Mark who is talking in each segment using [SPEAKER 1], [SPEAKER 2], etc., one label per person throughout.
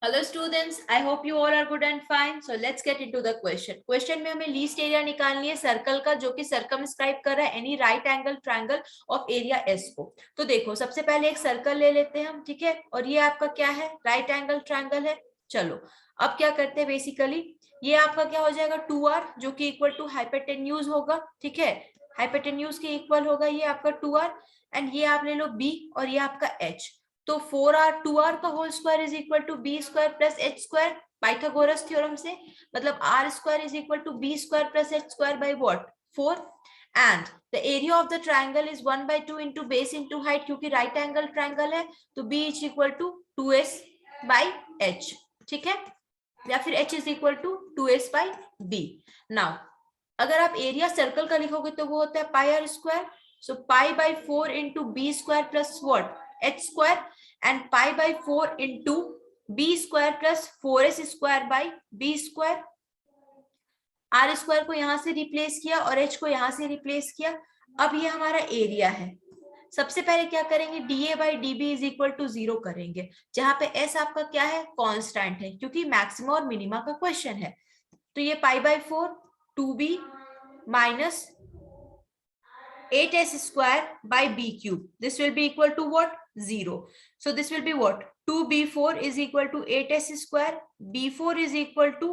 [SPEAKER 1] Hello students, I hope you all are good and fine. So let's get into the question में हमें least area निकालनी है circle का जो कि सर्कमस्क्राइब कर रहा है any right angle triangle of area S को. तो देखो, सबसे पहले एक सर्कल ले लेते हैं हम, ठीक है. और ये आपका क्या है? राइट एंगल ट्रायंगल है. चलो, अब क्या करते हैं बेसिकली, ये आपका क्या हो जाएगा 2r जो कि इक्वल टू हाइपोटेन्यूज होगा, ठीक है. हाइपोटेन्यूज के इक्वल होगा ये आपका 2r. एंड ये आप ले लो b और ये आपका h. तो 4r 2r का whole square is equal to b square plus h square Pythagoras theorem से. मतलब r square is equal to b square plus h square by what 4. And the area of the triangle is 1/2 into base into height, क्योंकि right angle triangle है तो b is equal to 2s by h, ठीक है. या फिर h is equal to 2s by b. Now अगर आप area circle का लिखोगे तो वो होता है pi r square. So pi by 4 into b square plus what h square and pi by 4 into b square plus 4s square by b square. r square को यहां से रिप्लेस किया और h को यहां से रिप्लेस किया. अब ये हमारा एरिया है. सबसे पहले क्या करेंगे, dA by dB is equal to 0 करेंगे, जहां पे s आपका क्या है, कांस्टेंट है, क्योंकि मैक्सिमा और मिनिमा का क्वेश्चन है. तो ये पाई by 4 2b minus 8s square by b cube. This will be equal to what? 0. So this will be what? 2b4 is equal to 8s square. b4 is equal to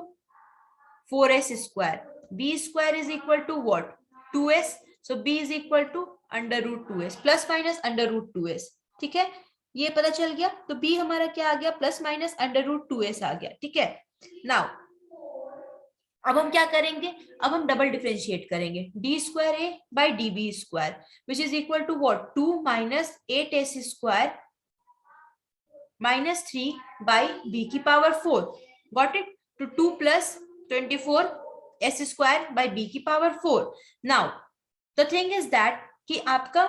[SPEAKER 1] 4s square. b square is equal to what? 2s. So b is equal to under root 2s plus minus under root 2s. ठीक है, ये पता चल गया. तो b हमारा क्या आ गया, plus minus under root 2s आ गया, ठीक है. नाउ अब हम क्या करेंगे, अब हम डबल डिफरेंशिएट करेंगे. D square a by d b square which is equal to what 2 minus 8s square minus 3 by b की पावर 4. Got it? तो 2 plus 24s square by b की power 4. Now the thing is that कि आपका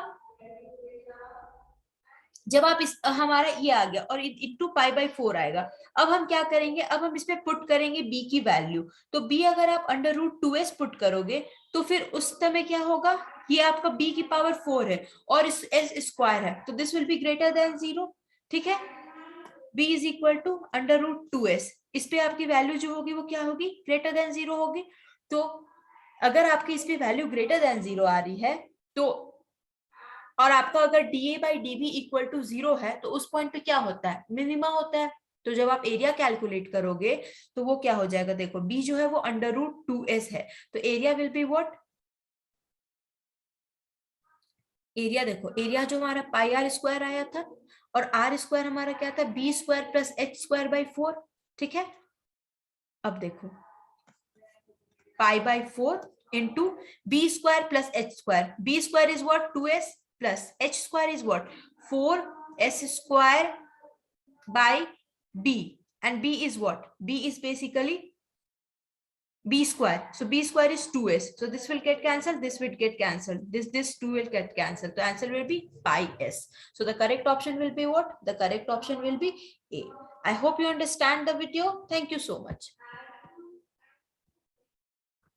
[SPEAKER 1] जब आप इस हमारा ये आ गया और इंटू पाई बाई 4 आएगा. अब हम क्या करेंगे, अब हम इसमें पुट करेंगे b की वैल्यू. तो b अगर आप अंडर रूट 2s पुट करोगे तो फिर उस समय क्या होगा, ये आपका b की पावर 4 है और इस s स्क्वायर है, तो this will be greater than 0, ठीक है. b is equal to under root 2s. इस पे आपकी वैल्यू जो होगी वो क्या होगी, ग्रेटर देन 0 होगी. तो अगर आपकी इस पे वैल्यू ग्रेटर देन 0 आ रही है तो, और आपका अगर dA by dB equal to 0 है तो उस पॉइंट पे क्या होता है, मिनिमा होता है. तो जब आप एरिया कैलकुलेट करोगे तो वो क्या हो जाएगा, देखो b जो है वो अंडर रूट 2s है, तो area will be what, area देखो, एरिया जो हमारा पाई आर स्क्वायर आया था और आर स्क्वायर हमारा क्या था, b square plus h square by 4, ठीक है. अब देखो pi by 4 into b square plus h square. B square is what 2s plus h square is what 4s square by b, and b is what, b is basically b square. So b square is 2s, so this will get cancelled, this will get cancelled, this 2 will get cancelled. The answer will be pi s. So the correct option will be what, the correct option will be A. I hope you understand the video. Thank you so much.